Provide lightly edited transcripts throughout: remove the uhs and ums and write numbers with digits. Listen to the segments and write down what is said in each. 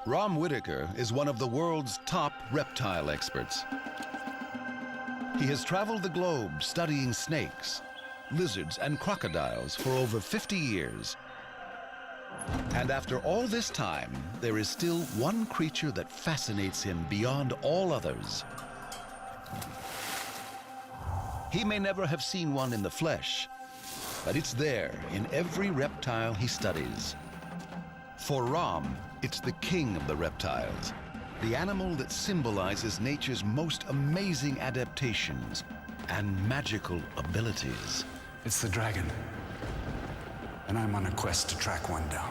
Rom Whitaker is one of the world's top reptile experts. He has traveled the globe studying snakes, lizards, and crocodiles for over 50 years. And after all this time, there is still one creature that fascinates him beyond all others. He may never have seen one in the flesh, but it's there in every reptile he studies. For Rom, it's the king of the reptiles, the animal that symbolizes nature's most amazing adaptations and magical abilities. It's the dragon, and I'm on a quest to track one down.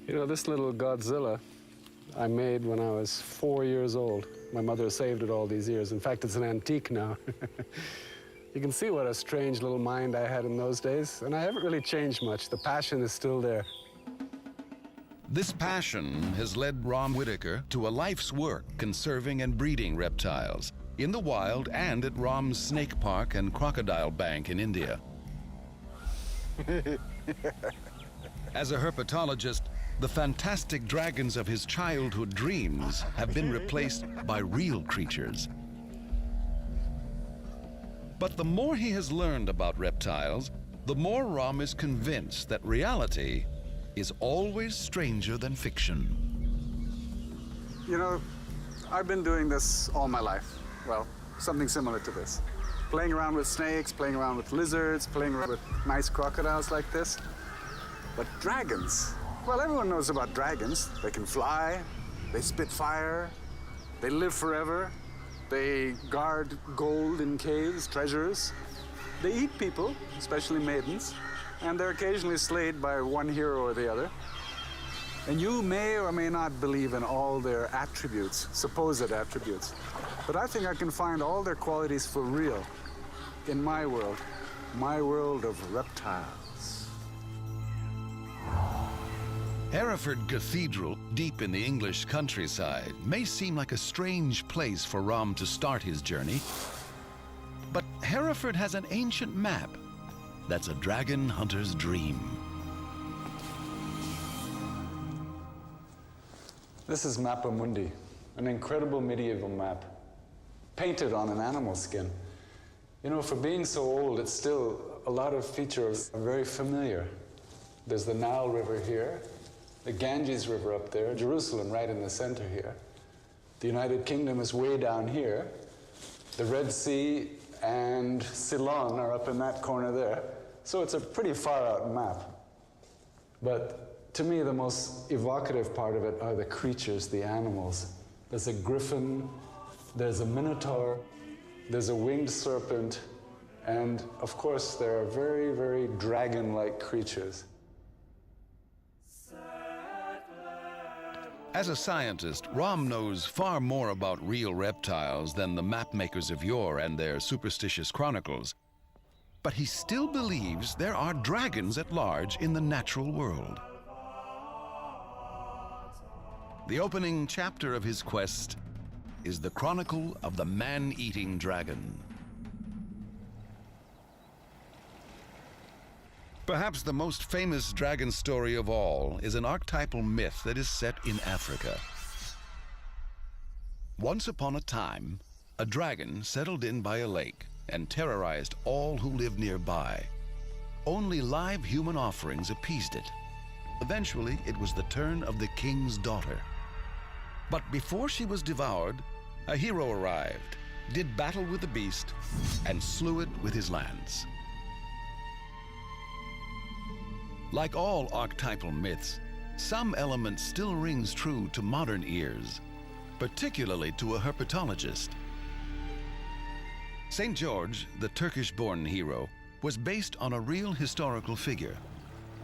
You know, this little Godzilla I made when I was 4 years old. My mother saved it all these years. In fact, it's an antique now. You can see what a strange little mind I had in those days, and I haven't really changed much. The passion is still there. This passion has led Rom Whitaker to a life's work conserving and breeding reptiles in the wild and at Rom's Snake Park and Crocodile Bank in India. As a herpetologist, the fantastic dragons of his childhood dreams have been replaced by real creatures. But the more he has learned about reptiles, the more Rom is convinced that reality is always stranger than fiction. You know, I've been doing this all my life. Well, something similar to this. Playing around with snakes, playing around with lizards, playing around with nice crocodiles like this. But dragons, well, everyone knows about dragons. They can fly, they spit fire, they live forever, they guard gold in caves, treasures. They eat people, especially maidens, and they're occasionally slayed by one hero or the other. And you may or may not believe in all their attributes, supposed attributes. But I think I can find all their qualities for real in my world of reptiles. Hereford Cathedral, deep in the English countryside, may seem like a strange place for Rom to start his journey. But Hereford has an ancient map that's a dragon hunter's dream. This is Mappa Mundi, an incredible medieval map, painted on an animal skin. You know, for being so old, it's still a lot of features are very familiar. There's the Nile River here, the Ganges River up there, Jerusalem right in the center here. The United Kingdom is way down here. The Red Sea and Ceylon are up in that corner there. So it's a pretty far out map. But to me, the most evocative part of it are the creatures, the animals. There's a griffin, there's a minotaur, there's a winged serpent, and of course, there are very, very dragon-like creatures. As a scientist, Rom knows far more about real reptiles than the mapmakers of yore and their superstitious chronicles. But he still believes there are dragons at large in the natural world. The opening chapter of his quest is the Chronicle of the Man-Eating Dragon. Perhaps the most famous dragon story of all is an archetypal myth that is set in Africa. Once upon a time, a dragon settled in by a lake and terrorized all who lived nearby. Only live human offerings appeased it. Eventually, it was the turn of the king's daughter. But before she was devoured, a hero arrived, did battle with the beast, and slew it with his lance. Like all archetypal myths, some element still rings true to modern ears, particularly to a herpetologist. St. George, the Turkish-born hero, was based on a real historical figure.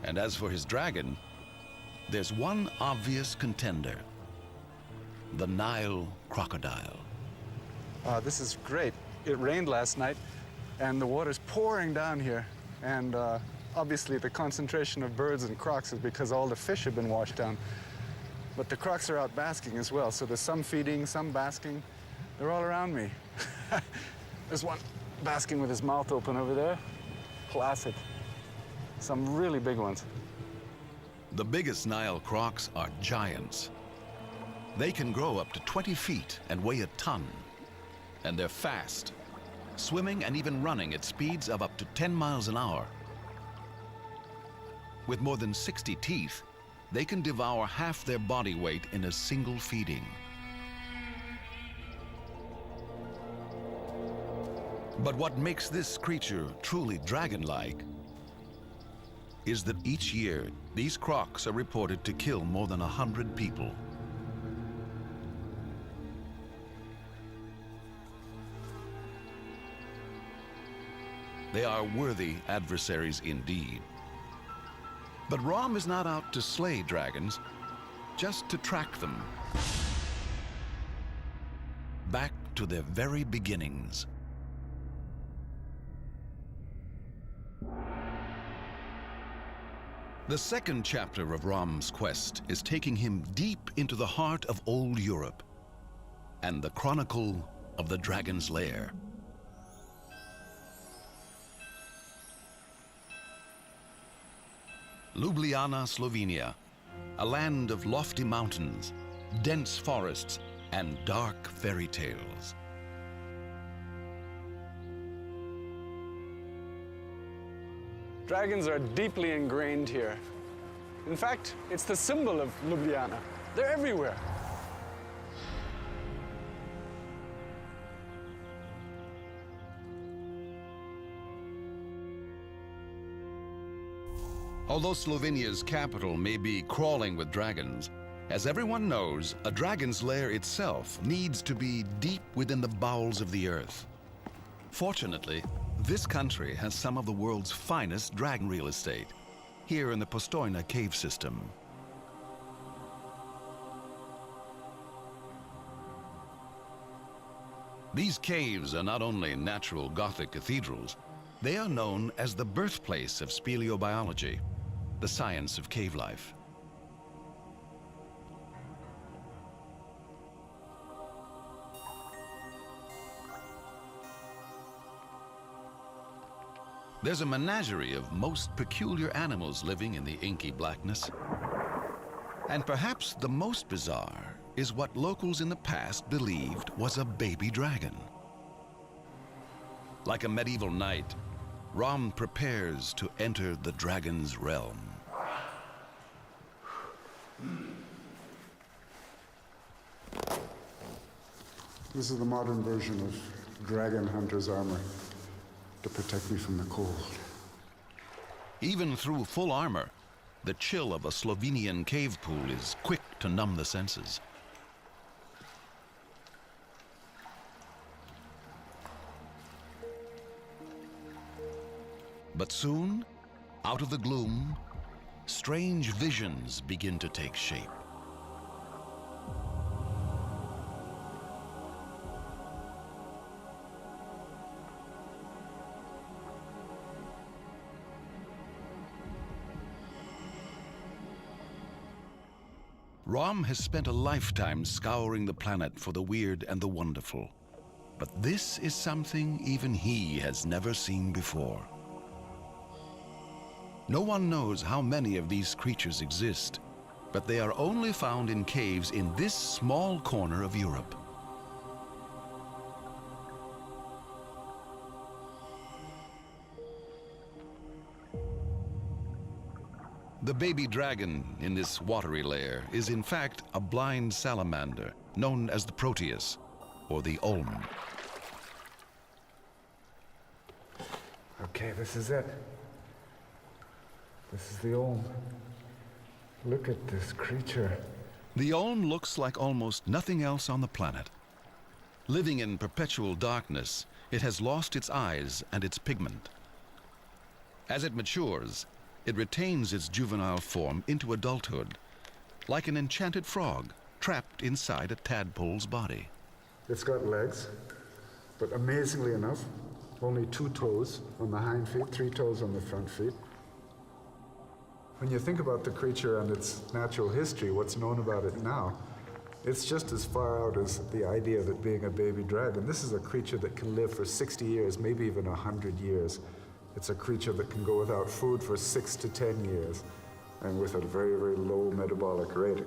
And as for his dragon, there's one obvious contender: the Nile crocodile. This is great. It rained last night, and the water's pouring down here. And obviously, the concentration of birds and crocs is because all the fish have been washed down. But the crocs are out basking as well, so there's some feeding, some basking. They're all around me. There's one basking with his mouth open over there. Classic. Some really big ones. The biggest Nile crocs are giants. They can grow up to 20 feet and weigh a ton. And they're fast, swimming and even running at speeds of up to 10 miles an hour. With more than 60 teeth, they can devour half their body weight in a single feeding. But what makes this creature truly dragon-like is that each year, these crocs are reported to kill more than 100 people. They are worthy adversaries indeed. But Rom is not out to slay dragons, just to track them back to their very beginnings. The second chapter of Rom's quest is taking him deep into the heart of old Europe and the Chronicle of the Dragon's Lair. Ljubljana, Slovenia, a land of lofty mountains, dense forests, and dark fairy tales. Dragons are deeply ingrained here. In fact, it's the symbol of Ljubljana. They're everywhere. Although Slovenia's capital may be crawling with dragons, as everyone knows, a dragon's lair itself needs to be deep within the bowels of the earth. Fortunately, this country has some of the world's finest dragon real estate, here in the Postojna cave system. These caves are not only natural Gothic cathedrals, they are known as the birthplace of speleobiology, the science of cave life. There's a menagerie of most peculiar animals living in the inky blackness. And perhaps the most bizarre is what locals in the past believed was a baby dragon. Like a medieval knight, Rom prepares to enter the dragon's realm. This is the modern version of dragon hunter's armor to protect me from the cold. Even through full armor, the chill of a Slovenian cave pool is quick to numb the senses. But soon, out of the gloom, strange visions begin to take shape. Rom has spent a lifetime scouring the planet for the weird and the wonderful. But this is something even he has never seen before. No one knows how many of these creatures exist, but they are only found in caves in this small corner of Europe. The baby dragon in this watery lair is in fact a blind salamander known as the Proteus, or the Olm. Okay, this is it. This is the Olm. Look at this creature. The Olm looks like almost nothing else on the planet. Living in perpetual darkness, it has lost its eyes and its pigment. As it matures, it retains its juvenile form into adulthood, like an enchanted frog trapped inside a tadpole's body. It's got legs, but amazingly enough, only 2 toes on the hind feet, 3 toes on the front feet. When you think about the creature and its natural history, what's known about it now, it's just as far out as the idea of it being a baby dragon. This is a creature that can live for 60 years, maybe even 100 years. It's a creature that can go without food for 6 to 10 years, and with a very, very low metabolic rate.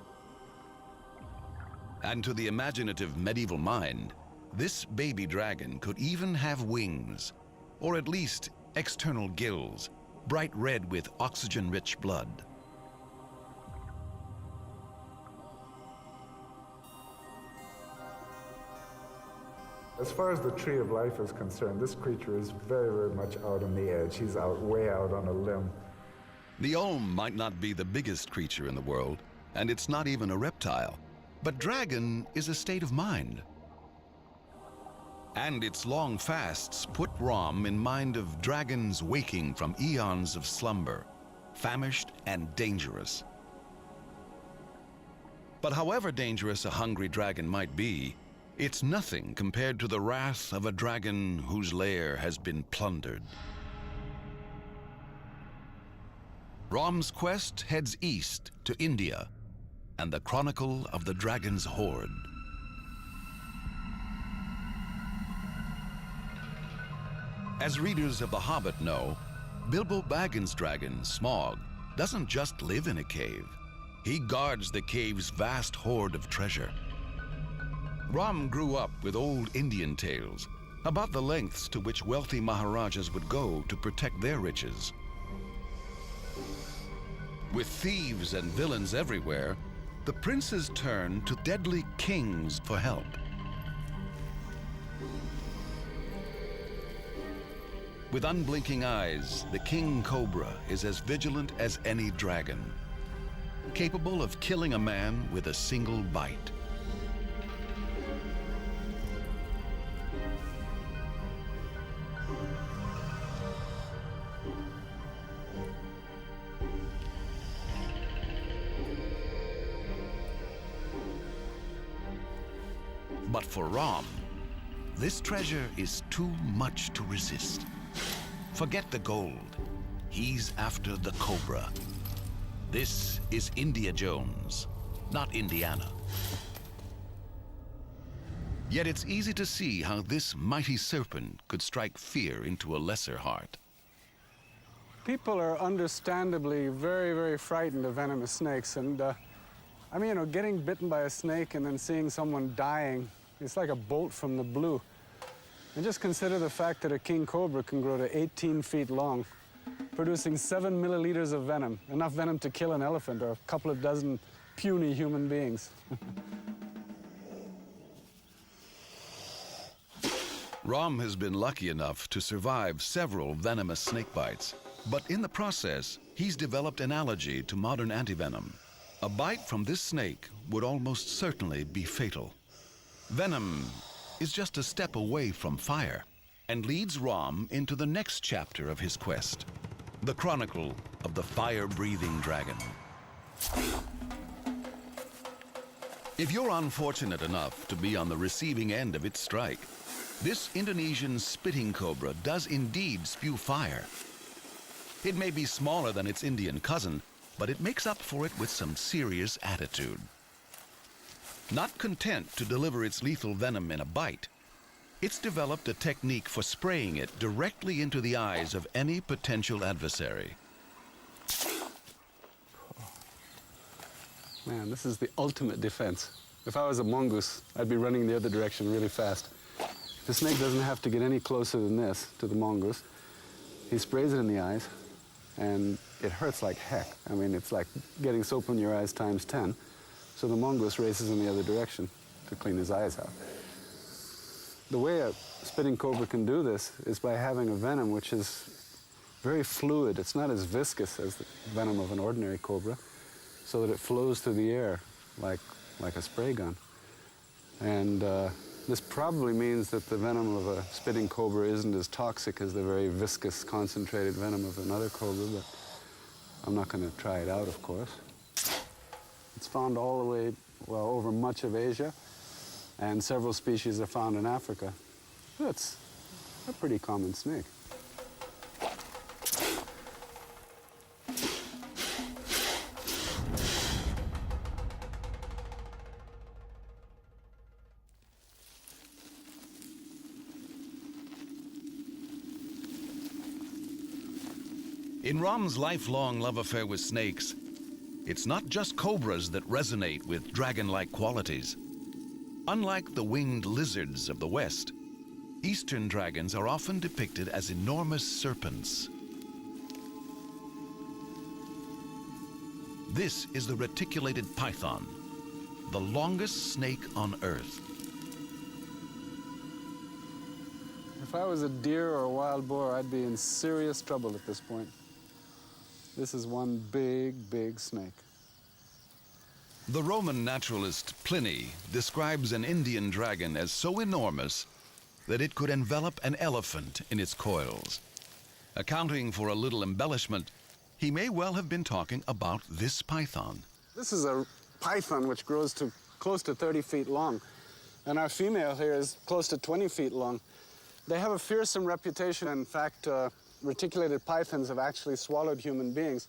And to the imaginative medieval mind, this baby dragon could even have wings, or at least external gills, bright red with oxygen-rich blood. As far as the tree of life is concerned, this creature is very, very much out on the edge. He's out, way out on a limb. The Olm might not be the biggest creature in the world, and it's not even a reptile, but dragon is a state of mind. And its long fasts put Rom in mind of dragons waking from eons of slumber, famished and dangerous. But however dangerous a hungry dragon might be, it's nothing compared to the wrath of a dragon whose lair has been plundered. Rom's quest heads east to India and the Chronicle of the Dragon's Hoard. As readers of The Hobbit know, Bilbo Baggins' dragon, Smaug, doesn't just live in a cave. He guards the cave's vast hoard of treasure. Rom grew up with old Indian tales about the lengths to which wealthy Maharajas would go to protect their riches. With thieves and villains everywhere, the princes turn to deadly kings for help. With unblinking eyes, the king cobra is as vigilant as any dragon, capable of killing a man with a single bite. But for Rom, this treasure is too much to resist. Forget the gold. He's after the cobra. This is India Jones, not Indiana. Yet it's easy to see how this mighty serpent could strike fear into a lesser heart. People are understandably very, very frightened of venomous snakes. And, I mean, getting bitten by a snake and then seeing someone dying, it's like a bolt from the blue. And just consider the fact that a king cobra can grow to 18 feet long, producing 7 milliliters of venom, enough venom to kill an elephant or a couple of dozen puny human beings. Rom has been lucky enough to survive several venomous snake bites, but in the process, he's developed an allergy to modern antivenom. A bite from this snake would almost certainly be fatal. Venom is just a step away from fire and leads Rom into the next chapter of his quest, the Chronicle of the Fire-Breathing Dragon. If you're unfortunate enough to be on the receiving end of its strike, this Indonesian spitting cobra does indeed spew fire. It may be smaller than its Indian cousin, but it makes up for it with some serious attitude. Not content to deliver its lethal venom in a bite, it's developed a technique for spraying it directly into the eyes of any potential adversary. Man, this is the ultimate defense. If I was a mongoose, I'd be running the other direction really fast. The snake doesn't have to get any closer than this to the mongoose. He sprays it in the eyes, and it hurts like heck. I mean, it's like getting soap in your eyes times 10. So the mongoose races in the other direction to clean his eyes out. The way a spitting cobra can do this is by having a venom which is very fluid. It's not as viscous as the venom of an ordinary cobra, so that it flows through the air like a spray gun. And this probably means that the venom of a spitting cobra isn't as toxic as the very viscous, concentrated venom of another cobra, but I'm not going to try it out, of course. It's found all the way, well, over much of Asia, and several species are found in Africa. It's a pretty common snake. In Ram's lifelong love affair with snakes, it's not just cobras that resonate with dragon-like qualities. Unlike the winged lizards of the West, Eastern dragons are often depicted as enormous serpents. This is the reticulated python, the longest snake on Earth. If I was a deer or a wild boar, I'd be in serious trouble at this point. This is one big, big snake. The Roman naturalist Pliny describes an Indian dragon as so enormous that it could envelop an elephant in its coils. Accounting for a little embellishment, he may well have been talking about this python. This is a python which grows to close to 30 feet long, and our female here is close to 20 feet long. They have a fearsome reputation. In fact, reticulated pythons have actually swallowed human beings.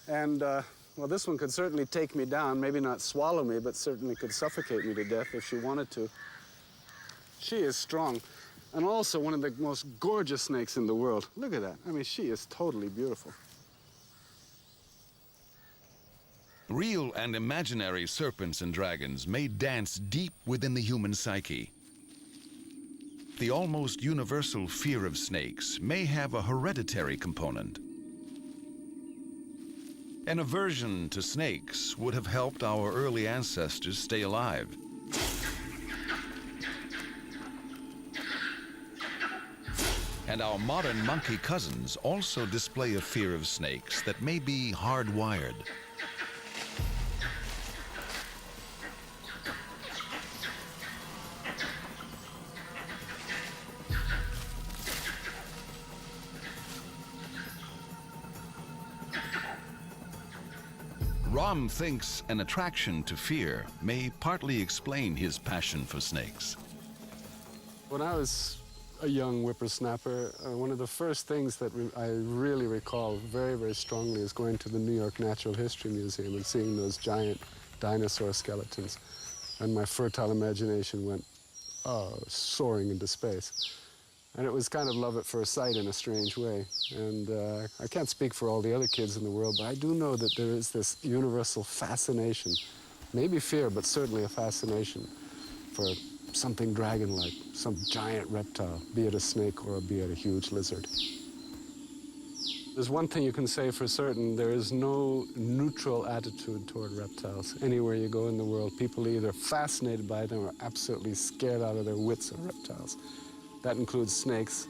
And, well, this one could certainly take me down, maybe not swallow me, but certainly could suffocate me to death if she wanted to. She is strong, and also one of the most gorgeous snakes in the world. Look at that. I mean, she is totally beautiful. Real and imaginary serpents and dragons may dance deep within the human psyche. The almost universal fear of snakes may have a hereditary component. An aversion to snakes would have helped our early ancestors stay alive. And our modern monkey cousins also display a fear of snakes that may be hardwired. Ram thinks an attraction to fear may partly explain his passion for snakes. When I was a young whippersnapper, one of the first things that I really recall very, very strongly is going to the New York Natural History Museum and seeing those giant dinosaur skeletons. And my fertile imagination went soaring into space. And it was kind of love at first sight in a strange way. And I can't speak for all the other kids in the world, but I do know that there is this universal fascination, maybe fear, but certainly a fascination for something dragon-like, some giant reptile, be it a snake or be it a huge lizard. There's one thing you can say for certain: there is no neutral attitude toward reptiles. Anywhere you go in the world, people are either fascinated by them or absolutely scared out of their wits of reptiles. That includes snakes,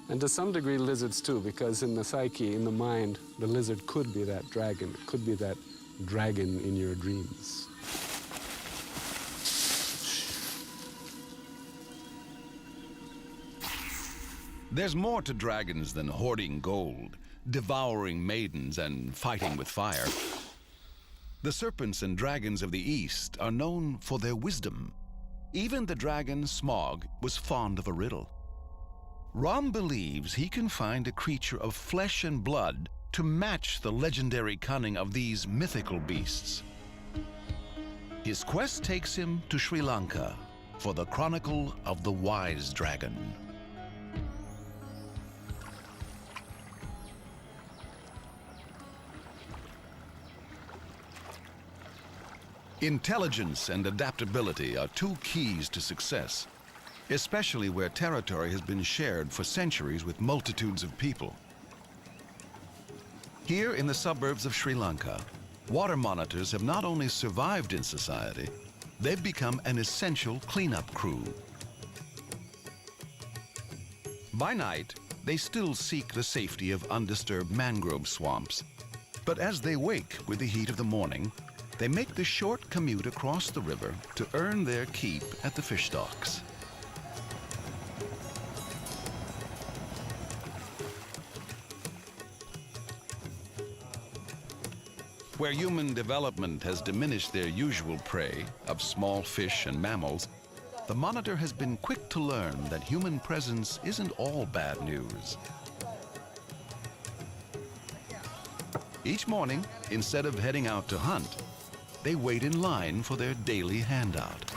and to some degree lizards too, because in the psyche, in the mind, the lizard could be that dragon. It could be that dragon in your dreams. There's more to dragons than hoarding gold, devouring maidens, and fighting with fire. The serpents and dragons of the East are known for their wisdom. Even the dragon Smog was fond of a riddle. Ram believes he can find a creature of flesh and blood to match the legendary cunning of these mythical beasts. His quest takes him to Sri Lanka for the Chronicle of the Wise Dragon. Intelligence and adaptability are two keys to success, especially where territory has been shared for centuries with multitudes of people. Here in the suburbs of Sri Lanka, water monitors have not only survived in society, they've become an essential cleanup crew. By night, they still seek the safety of undisturbed mangrove swamps. But as they wake with the heat of the morning, they make the short commute across the river to earn their keep at the fish docks. Where human development has diminished their usual prey of small fish and mammals, the monitor has been quick to learn that human presence isn't all bad news. Each morning, instead of heading out to hunt, they wait in line for their daily handout.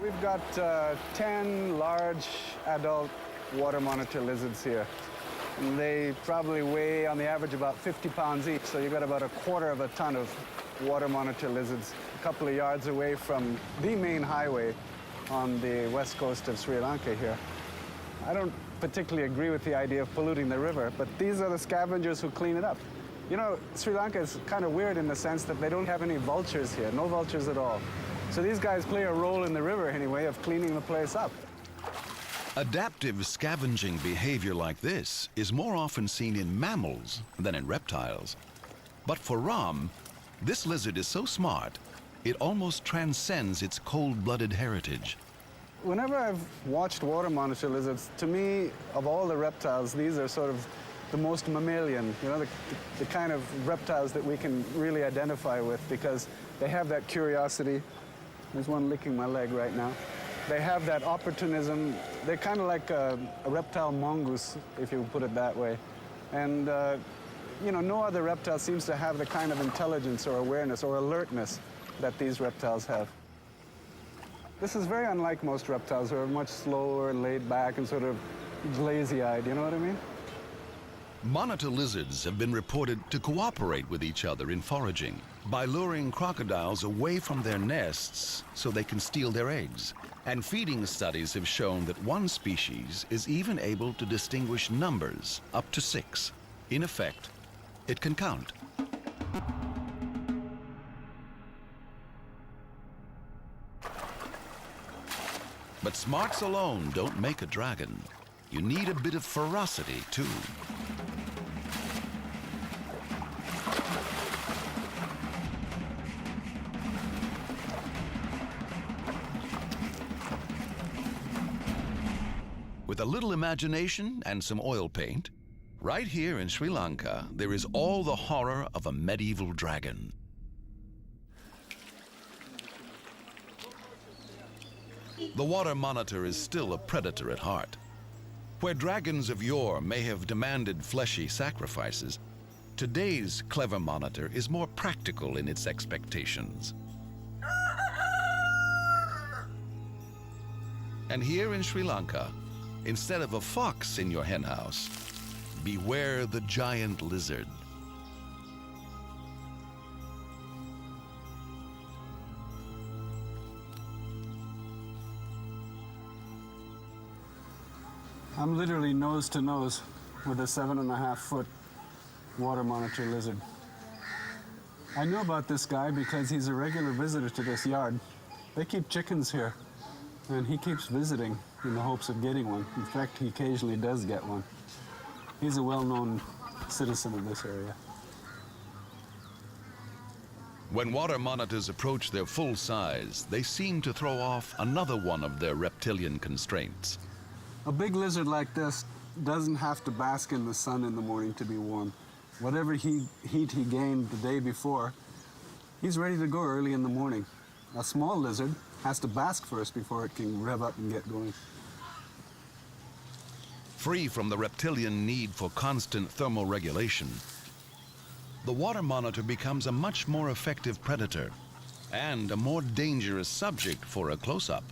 We've got 10 large adult water monitor lizards here. And they probably weigh on the average about 50 pounds each, so you've got about 1/4 of a ton of water monitor lizards a couple of yards away from the main highway on the west coast of Sri Lanka here. I don't particularly agree with the idea of polluting the river, but these are the scavengers who clean it up. You know, Sri Lanka is kind of weird in the sense that they don't have any vultures here, no vultures at all. So these guys play a role in the river anyway of cleaning the place up. Adaptive scavenging behavior like this is more often seen in mammals than in reptiles. But for Ram, this lizard is so smart, it almost transcends its cold-blooded heritage. Whenever I've watched water monitor lizards, to me, of all the reptiles, these are sort of the most mammalian, you know, the kind of reptiles that we can really identify with because they have that curiosity. There's one licking my leg right now. They have that opportunism. They're kind of like a reptile mongoose, if you put it that way. And, you know, no other reptile seems to have the kind of intelligence or awareness or alertness that these reptiles have. This is very unlike most reptiles who are much slower, laid back, and sort of lazy-eyed, you know what I mean? Monitor lizards have been reported to cooperate with each other in foraging by luring crocodiles away from their nests so they can steal their eggs. And feeding studies have shown that one species is even able to distinguish numbers up to 6. In effect, it can count. But smarts alone don't make a dragon. You need a bit of ferocity, too. With a little imagination and some oil paint, right here in Sri Lanka, there is all the horror of a medieval dragon. The water monitor is still a predator at heart. Where dragons of yore may have demanded fleshy sacrifices, today's clever monitor is more practical in its expectations. And here in Sri Lanka, instead of a fox in your henhouse, beware the giant lizard. I'm literally nose to nose with a 7.5-foot water monitor lizard. I know about this guy because he's a regular visitor to this yard. They keep chickens here, and he keeps visiting in the hopes of getting one. In fact, he occasionally does get one. He's a well-known citizen of this area. When water monitors approach their full size, they seem to throw off another one of their reptilian constraints. A big lizard like this doesn't have to bask in the sun in the morning to be warm. Whatever heat he gained the day before, he's ready to go early in the morning. A small lizard has to bask first before it can rev up and get going. Free from the reptilian need for constant thermal regulation, the water monitor becomes a much more effective predator and a more dangerous subject for a close-up.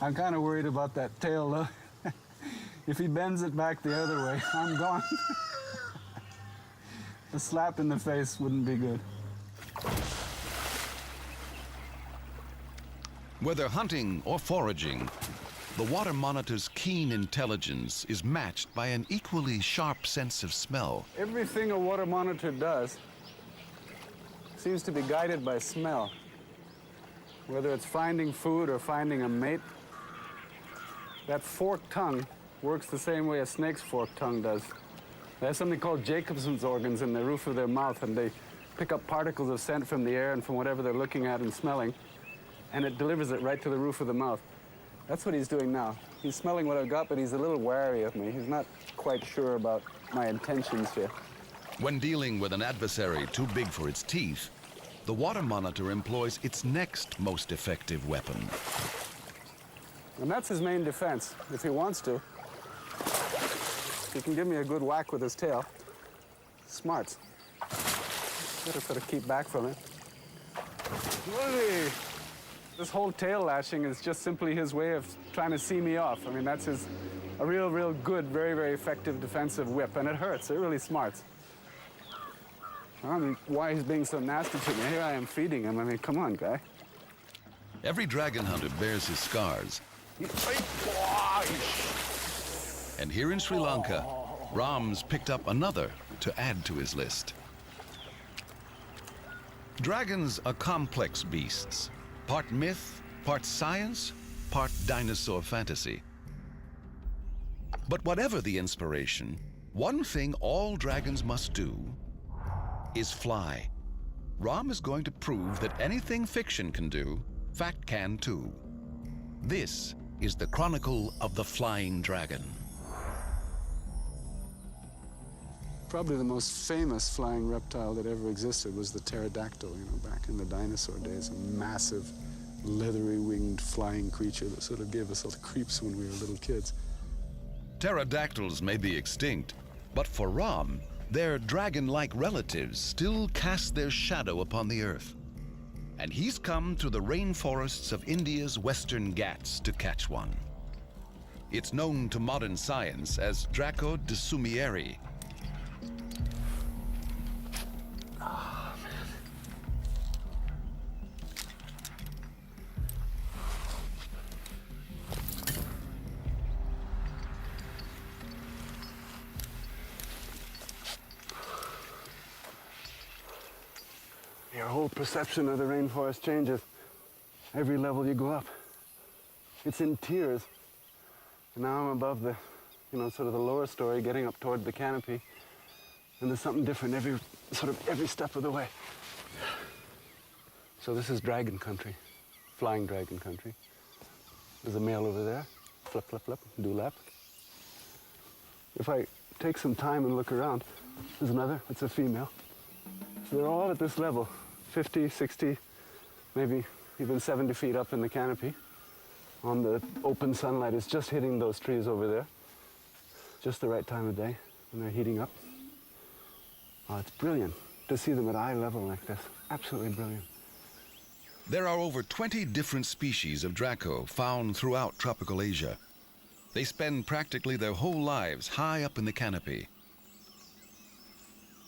I'm kind of worried about that tail, though. If he bends it back the other way, I'm gone. A slap in the face wouldn't be good. Whether hunting or foraging, the water monitor's keen intelligence is matched by an equally sharp sense of smell. Everything a water monitor does seems to be guided by smell. Whether it's finding food or finding a mate, that forked tongue works the same way a snake's forked tongue does. They have something called Jacobson's organs in the roof of their mouth, and they pick up particles of scent from the air and from whatever they're looking at and smelling, and it delivers it right to the roof of the mouth. That's what he's doing now. He's smelling what I've got, but he's a little wary of me. He's not quite sure about my intentions here. When dealing with an adversary too big for its teeth, the water monitor employs its next most effective weapon. And that's his main defense, if he wants to. He can give me a good whack with his tail. Smarts. Better sort of keep back from it. Whee! This whole tail lashing is just simply his way of trying to see me off. I mean, that's a real good, very, very effective defensive whip, and it hurts. It really smarts. I don't know why he's being so nasty to me. Here I am feeding him. I mean, come on, guy. Every dragon hunter bears his scars. And here in Sri Lanka, Ram's picked up another to add to his list. Dragons are complex beasts, part myth, part science, part dinosaur fantasy. But whatever the inspiration, one thing all dragons must do is fly. Ram is going to prove that anything fiction can do, fact can too. This is the Chronicle of the Flying Dragon. Probably the most famous flying reptile that ever existed was the pterodactyl, back in the dinosaur days. A massive, leathery winged flying creature that sort of gave us all the creeps when we were little kids. Pterodactyls may be extinct, but for Ram, their dragon-like relatives still cast their shadow upon the earth. And he's come to the rainforests of India's Western Ghats to catch one. It's known to modern science as Draco de Sumieri. Your whole perception of the rainforest changes every level you go up. It's in tears. And now I'm above the, sort of the lower story, getting up toward the canopy. And there's something different every step of the way. So this is dragon country, flying dragon country. There's a male over there, flip, flip, flip, dewlap. If I take some time and look around, there's another, it's a female. So they're all at this level, 50, 60, maybe even 70 feet up in the canopy. On the open sunlight, it's just hitting those trees over there. Just the right time of day when they're heating up. Oh, it's brilliant to see them at eye level like this. Absolutely brilliant. There are over 20 different species of Draco found throughout tropical Asia. They spend practically their whole lives high up in the canopy.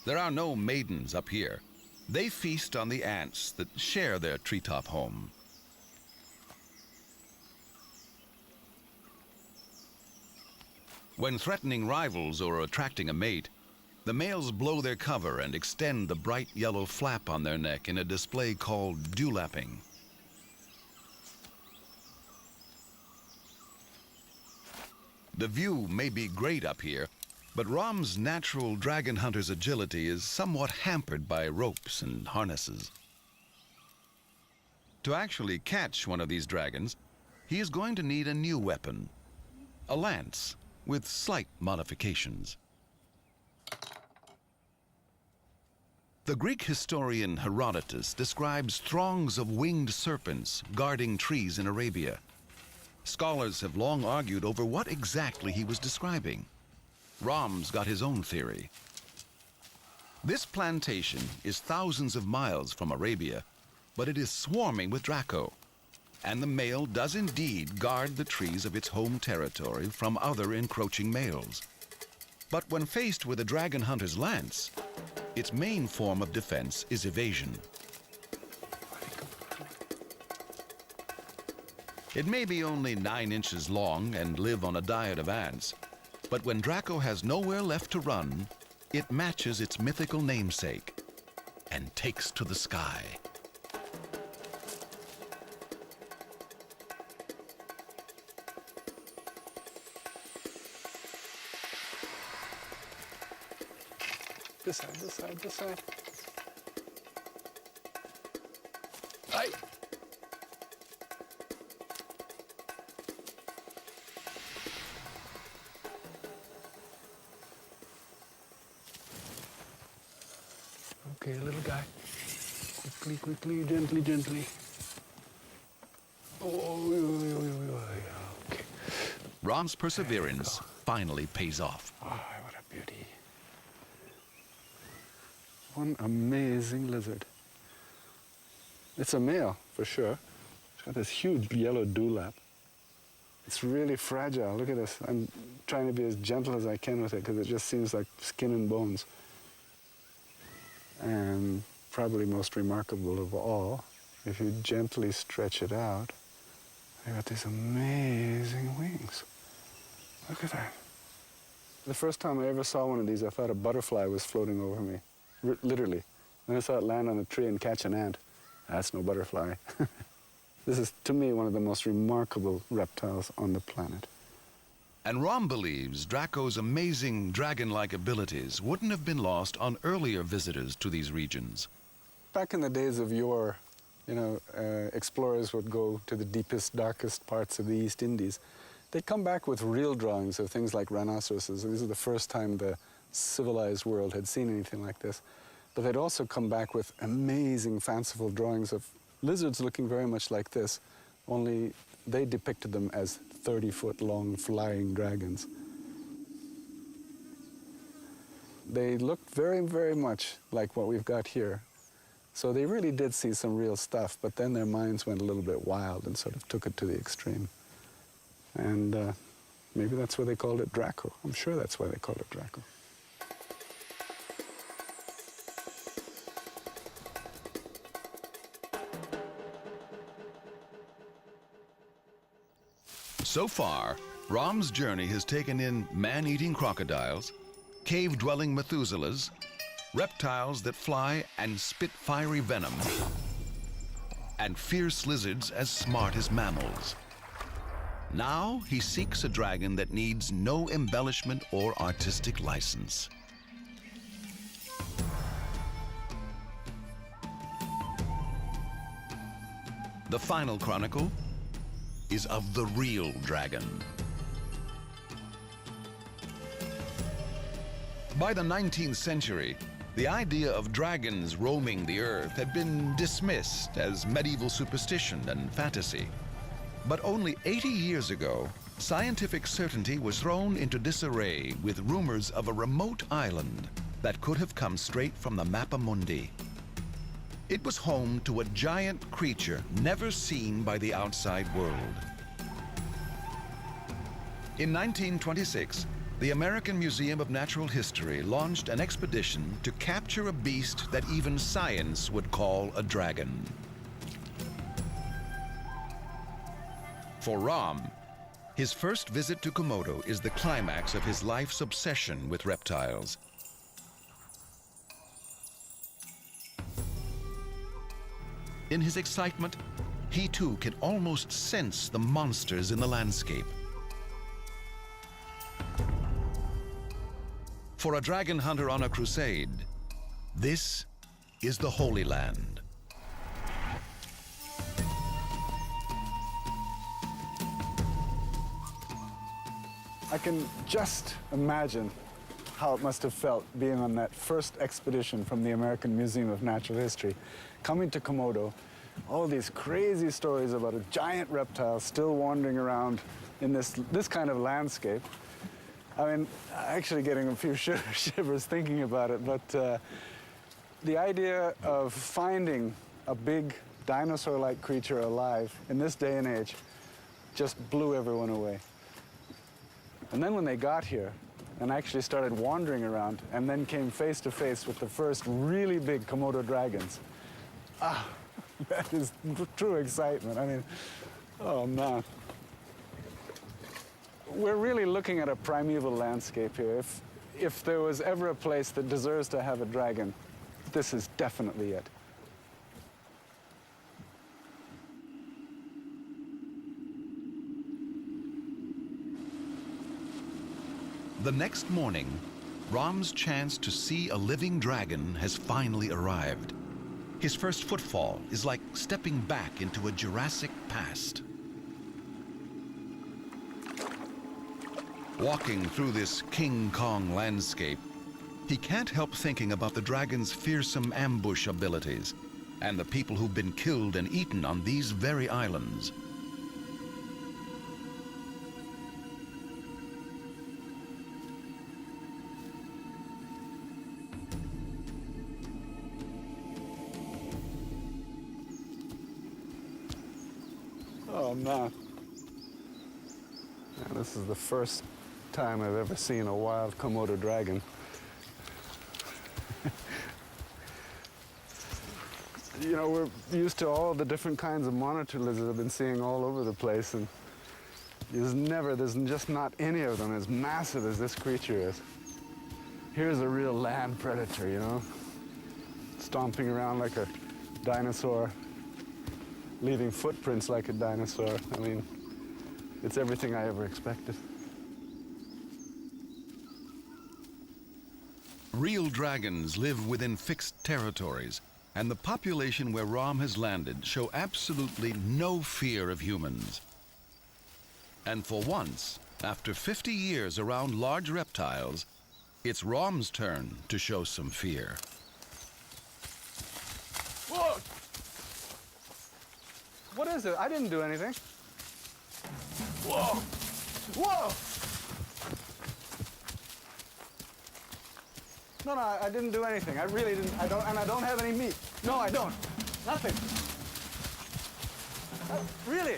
There are no maidens up here. They feast on the ants that share their treetop home. When threatening rivals or attracting a mate, the males blow their cover and extend the bright yellow flap on their neck in a display called dewlapping. The view may be great up here, but Ram's natural dragon hunter's agility is somewhat hampered by ropes and harnesses. To actually catch one of these dragons, he is going to need a new weapon, a lance with slight modifications. The Greek historian Herodotus describes throngs of winged serpents guarding trees in Arabia. Scholars have long argued over what exactly he was describing. Ram's got his own theory. This plantation is thousands of miles from Arabia, but it is swarming with Draco. And the male does indeed guard the trees of its home territory from other encroaching males. But when faced with a dragon hunter's lance, Its main form of defense is evasion. It may be only 9 inches long and live on a diet of ants, but when Draco has nowhere left to run, it matches its mythical namesake and takes to the sky. This side, this side, this side. Aye. Okay, little guy. Quickly, quickly, gently, gently. Oh, okay. Rom's perseverance finally pays off. Oh, what a beauty. One amazing lizard. It's a male, for sure. It's got this huge yellow dewlap. It's really fragile. Look at this. I'm trying to be as gentle as I can with it because it just seems like skin and bones. And probably most remarkable of all, if you gently stretch it out, they got these amazing wings. Look at that. The first time I ever saw one of these, I thought a butterfly was floating over me, literally. Then I saw it land on a tree and catch an ant. That's no butterfly. This is, to me, one of the most remarkable reptiles on the planet. And Rom believes Draco's amazing dragon-like abilities wouldn't have been lost on earlier visitors to these regions. Back in the days of yore, explorers would go to the deepest, darkest parts of the East Indies. They'd come back with real drawings of things like rhinoceroses. This is the first time the civilized world had seen anything like this. But they'd also come back with amazing, fanciful drawings of lizards looking very much like this, only they depicted them as 30-foot-long flying dragons. They looked very, very much like what we've got here. So they really did see some real stuff, but then their minds went a little bit wild and sort of took it to the extreme. And maybe that's why they called it Draco. I'm sure that's why they called it Draco. So far, Rom's journey has taken in man-eating crocodiles, cave-dwelling Methuselahs, reptiles that fly and spit fiery venom, and fierce lizards as smart as mammals. Now he seeks a dragon that needs no embellishment or artistic license. The final chronicle is of the real dragon. By the 19th century, the idea of dragons roaming the earth had been dismissed as medieval superstition and fantasy. But only 80 years ago, scientific certainty was thrown into disarray with rumors of a remote island that could have come straight from the Mappa Mundi. It was home to a giant creature never seen by the outside world. In 1926, the American Museum of Natural History launched an expedition to capture a beast that even science would call a dragon. For Rom, his first visit to Komodo is the climax of his life's obsession with reptiles. In his excitement, he too can almost sense the monsters in the landscape. For a dragon hunter on a crusade, this is the Holy Land. I can just imagine how it must have felt being on that first expedition from the American Museum of Natural History, coming to Komodo, all these crazy stories about a giant reptile still wandering around in this kind of landscape. I mean, actually getting a few shivers thinking about it, but the idea of finding a big dinosaur-like creature alive in this day and age just blew everyone away. And then when they got here, and actually started wandering around, and then came face to face with the first really big Komodo dragons. Ah, that is true excitement. I mean, oh man. We're really looking at a primeval landscape here. If there was ever a place that deserves to have a dragon, this is definitely it. The next morning, Ram's chance to see a living dragon has finally arrived. His first footfall is like stepping back into a Jurassic past. Walking through this King Kong landscape, he can't help thinking about the dragon's fearsome ambush abilities and the people who've been killed and eaten on these very islands. Oh man. Yeah, this is the first time I've ever seen a wild Komodo dragon. You know, we're used to all the different kinds of monitor lizards I've been seeing all over the place, and there's just not any of them as massive as this creature is. Here's a real land predator, you know, stomping around like a dinosaur, leaving footprints like a dinosaur. I mean, it's everything I ever expected. Real dragons live within fixed territories, and the population where Ram has landed show absolutely no fear of humans. And for once, after 50 years around large reptiles, it's Ram's turn to show some fear. Whoa! What is it? I didn't do anything. Whoa! Whoa! No, I didn't do anything. I really didn't. I don't have any meat. No, I don't. Nothing. Really?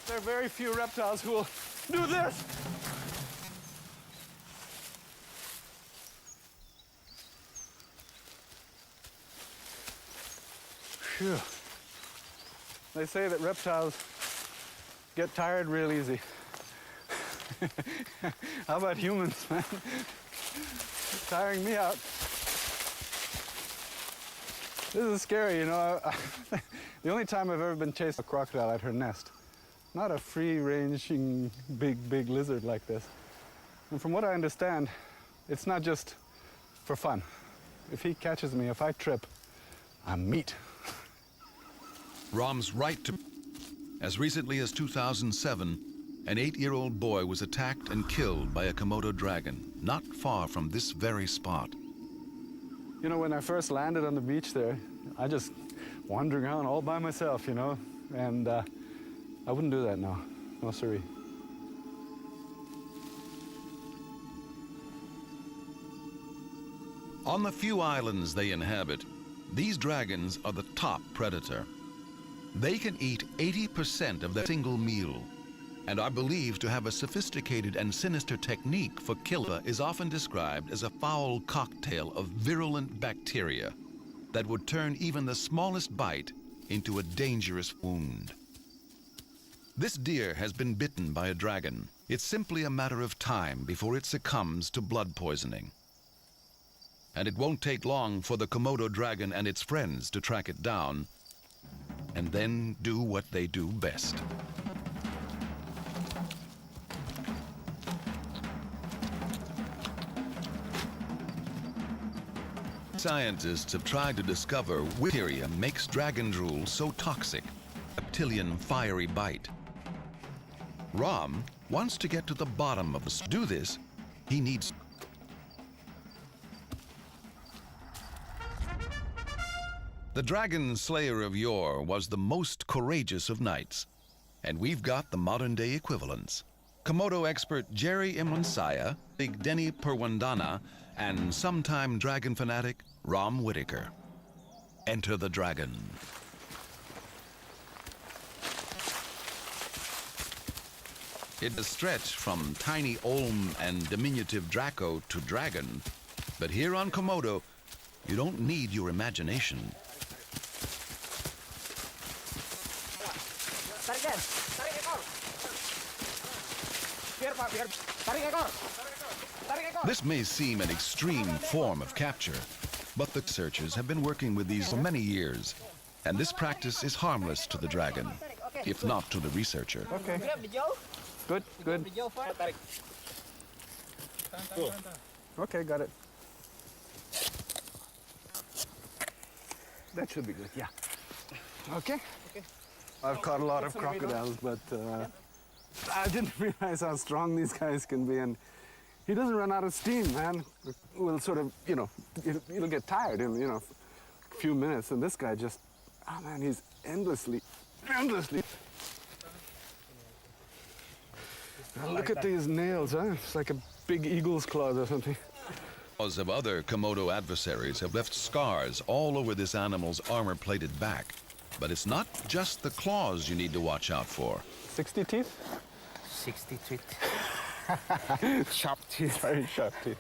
There are very few reptiles who will do this. Phew. They say that reptiles get tired real easy. How about humans, man? Tiring me out. This is scary, you know. The only time I've ever been chased by a crocodile at her nest. Not a free-ranging, big lizard like this. And from what I understand, it's not just for fun. If he catches me, if I trip, I'm meat. Ram's right to... As recently as 2007, an 8-year-old boy was attacked and killed by a Komodo dragon, not far from this very spot. You know, when I first landed on the beach there, I just wandered around all by myself, you know, and I wouldn't do that now. No siree. On the few islands they inhabit, these dragons are the top predator. They can eat 80% of their single meal, and are believed to have a sophisticated and sinister technique for killing. Is often described as a foul cocktail of virulent bacteria that would turn even the smallest bite into a dangerous wound. This deer has been bitten by a dragon. It's simply a matter of time before it succumbs to blood poisoning. And it won't take long for the Komodo dragon and its friends to track it down, and then do what they do best. Scientists have tried to discover which bacteria makes dragon drool so toxic, a reptilian fiery bite. Ram wants to get to the bottom of this. To do this, he needs... The dragon slayer of yore was the most courageous of knights, and we've got the modern-day equivalents. Komodo expert Jerry Imwansaya, Big Denny Perwandana, and sometime dragon fanatic Ram Whitaker. Enter the dragon. It is stretched from tiny olm and diminutive draco to dragon, but here on Komodo, you don't need your imagination. This may seem an extreme form of capture, but the researchers have been working with these for many years, and this practice is harmless to the dragon, if not to the researcher. Okay. Good, good. Okay, got it. That should be good, yeah. Okay. I've caught a lot of crocodiles, but I didn't realize how strong these guys can be, and he doesn't run out of steam, man. We'll sort of, you know, it'll get tired in, you know, a few minutes, and this guy just, oh man, he's endlessly. Now look at these nails, huh? It's like a big eagle's claws or something. Claws of other Komodo adversaries have left scars all over this animal's armor-plated back. But it's not just the claws you need to watch out for. 60 teeth? 60 teeth. Sharp teeth. Very sharp teeth.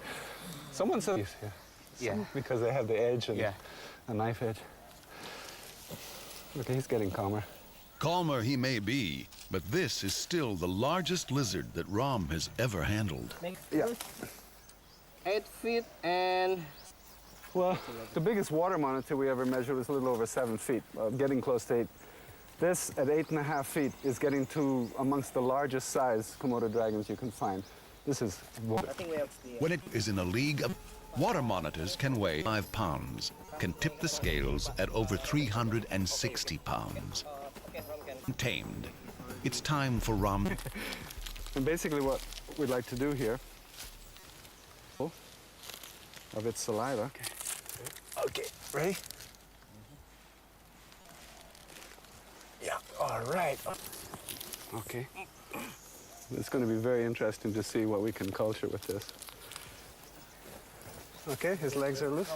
Someone said these, yeah. Yeah. Because they have the edge and Yeah. a knife edge. Okay, he's getting calmer. Calmer he may be, but this is still the largest lizard that Rom has ever handled. Yeah. 8 feet and Well, the biggest water monitor we ever measured was a little over 7 feet, getting close to 8. This, at 8.5 feet, is getting to amongst the largest size Komodo dragons you can find. This is... I think we have the When it is in a league of water monitors can weigh 5 pounds, can tip the scales at over 360 pounds. Tamed. It's time for Rom. And basically what we'd like to do here, of its saliva. Okay, ready? Yeah, all right. Okay. It's going to be very interesting to see what we can culture with this. Okay, his legs are loose.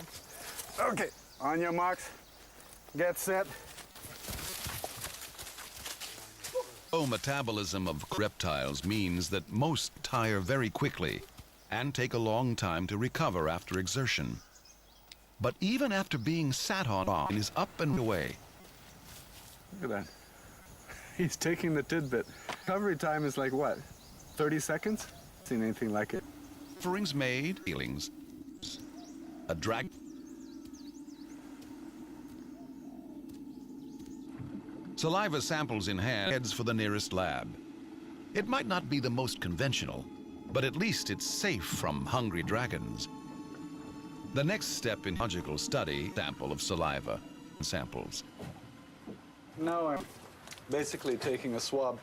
Okay, on your marks, get set. Low metabolism of reptiles means that most tire very quickly and take a long time to recover after exertion. But even after being sat on, Rom is up and away. Look at that. He's taking the tidbit. Recovery time is like what? 30 seconds? Seen anything like it? Offerings made, feelings. A drag. Saliva samples in hand, heads for the nearest lab. It might not be the most conventional, but at least it's safe from hungry dragons. The next step in logical study, sample of saliva samples. Now I'm basically taking a swab.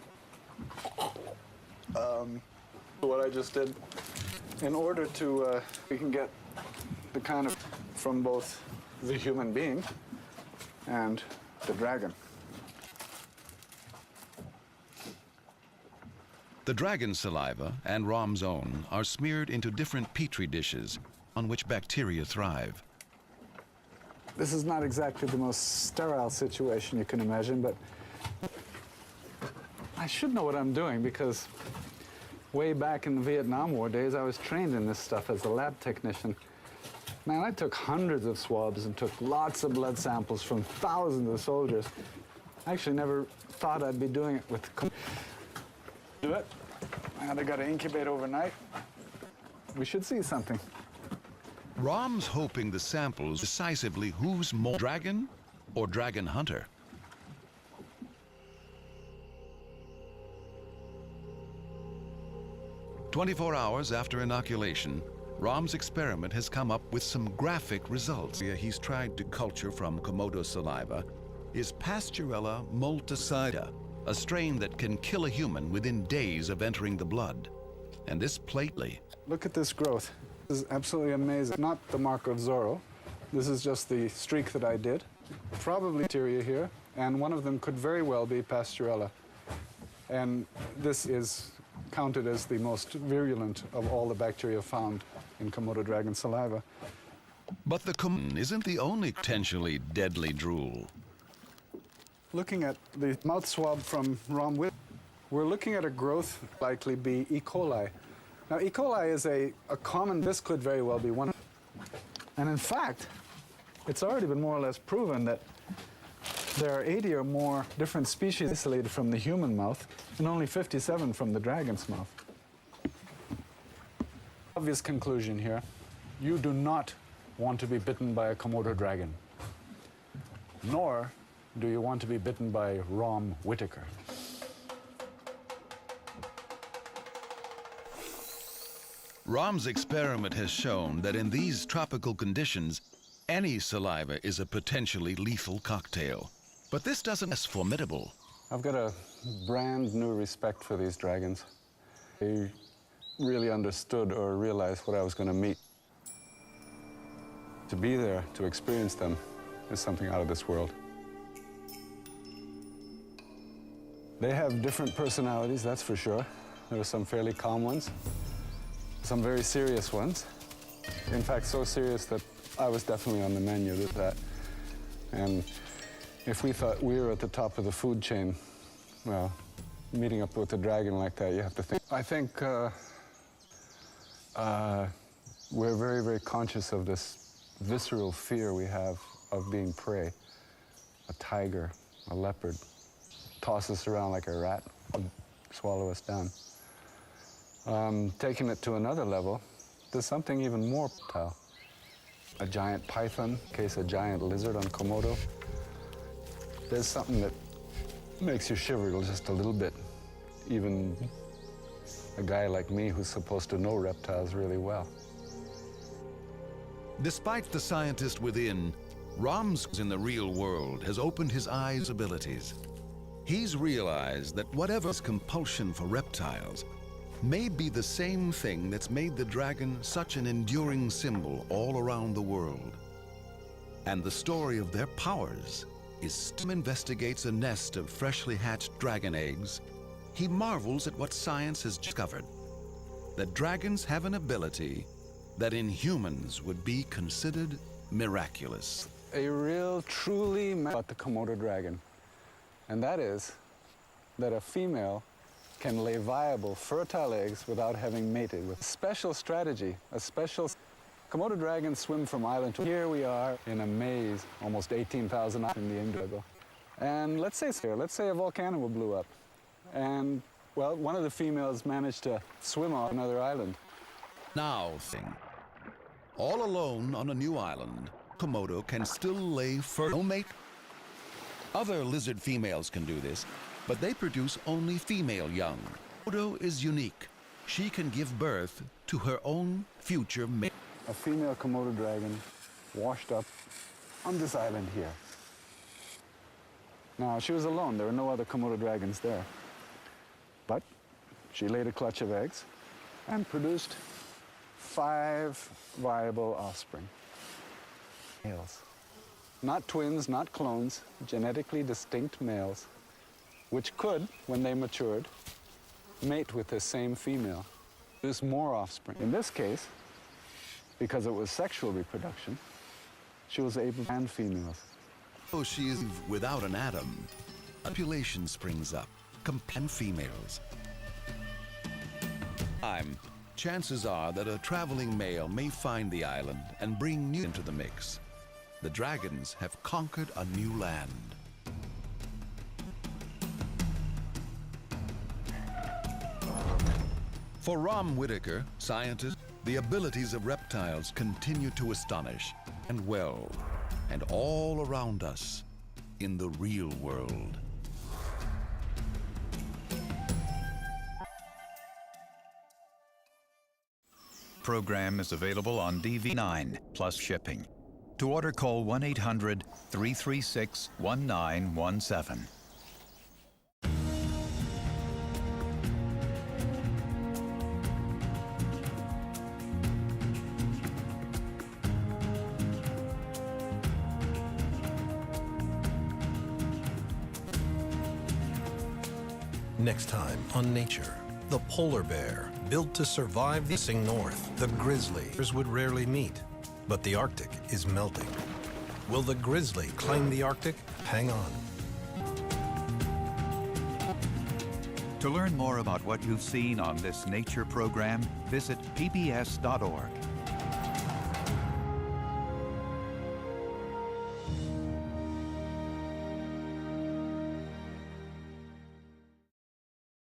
What I just did, in order to, we can get the kind of from both the human being and the dragon. The dragon's saliva and Rom's own are smeared into different petri dishes on which bacteria thrive. This is not exactly the most sterile situation you can imagine, but I should know what I'm doing because way back in the Vietnam War days, I was trained in this stuff as a lab technician. Man, I took hundreds of swabs and took lots of blood samples from thousands of soldiers. I actually never thought I'd be doing it with... Do it. And I got to incubate overnight. We should see something. Rom's hoping the samples decisively who's more dragon or dragon hunter. "24 hours after inoculation, Rom's experiment has come up with some graphic results. He's tried to culture from Komodo saliva is Pasteurella multicida, a strain that can kill a human within days of entering the blood. And this plately. Look at this growth. This is absolutely amazing. Not the mark of Zorro. This is just the streak that I did. Probably bacteria here, and one of them could very well be Pasteurella. And this is counted as the most virulent of all the bacteria found in Komodo dragon saliva. But the Komodo isn't the only potentially deadly drool. Looking at the mouth swab from Rom with, We're looking at a growth likely be E. coli. Now, E. coli is a common, this could very well be one. And in fact, it's already been more or less proven that there are 80 or more different species isolated from the human mouth and only 57 from the dragon's mouth. Obvious conclusion here, you do not want to be bitten by a Komodo dragon, nor do you want to be bitten by Rom Whitaker. Rom's experiment has shown that in these tropical conditions, any saliva is a potentially lethal cocktail. But this doesn't as formidable. I've got a brand new respect for these dragons. They really understood or realized what I was going to meet. To be there, to experience them, is something out of this world. They have different personalities, that's for sure. There are some fairly calm ones, some very serious ones. In fact, so serious that I was definitely on the menu with that. And if we thought we were at the top of the food chain, well, meeting up with a dragon like that, you have to think. I think we're very, very conscious of this visceral fear we have of being prey. A tiger, a leopard, toss us around like a rat, swallow us down. Taking it to another level, there's something even more tall. A giant python, in case a giant lizard on Komodo. There's something that makes you shiver just a little bit. Even a guy like me who's supposed to know reptiles really well. Despite the scientist within, Rom's in the real world has opened his eyes abilities. He's realized that whatever's compulsion for reptiles may be the same thing that's made the dragon such an enduring symbol all around the world. And the story of their powers is Tim investigates a nest of freshly hatched dragon eggs. He marvels at what science has discovered, that dragons have an ability that in humans would be considered miraculous. A real, truly about the Komodo dragon, and that is that a female can lay viable, fertile eggs without having mated with special strategy, a special... Komodo dragons swim from island to... Here we are in a maze, almost 18,000 in the Indigo. And let's say a volcano blew up. And, well, one of the females managed to swim off another island. Now thing. All alone on a new island, Komodo can still lay fertile mate. Other lizard females can do this, but they produce only female young. Komodo is unique. She can give birth to her own future mate. A female Komodo dragon washed up on this island here. Now, she was alone. There were no other Komodo dragons there. But she laid a clutch of eggs and produced 5 viable offspring. Males. Not twins, not clones, genetically distinct males, which could, when they matured, mate with the same female. Produce more offspring. In this case, because it was sexual reproduction, she was able to and females. Though she is without an atom, population springs up, and females. Chances are that a traveling male may find the island and bring new into the mix. The dragons have conquered a new land. For Rom Whitaker, scientist, the abilities of reptiles continue to astonish, and well, and all around us in the real world. Program is available on DV9 plus shipping. To order, call 1-800-336-1917. Next time on Nature, the polar bear, built to survive the icy north. The grizzlies would rarely meet, but the Arctic is melting. Will the grizzly climb the Arctic? Hang on. To learn more about what you've seen on this nature program, visit pbs.org.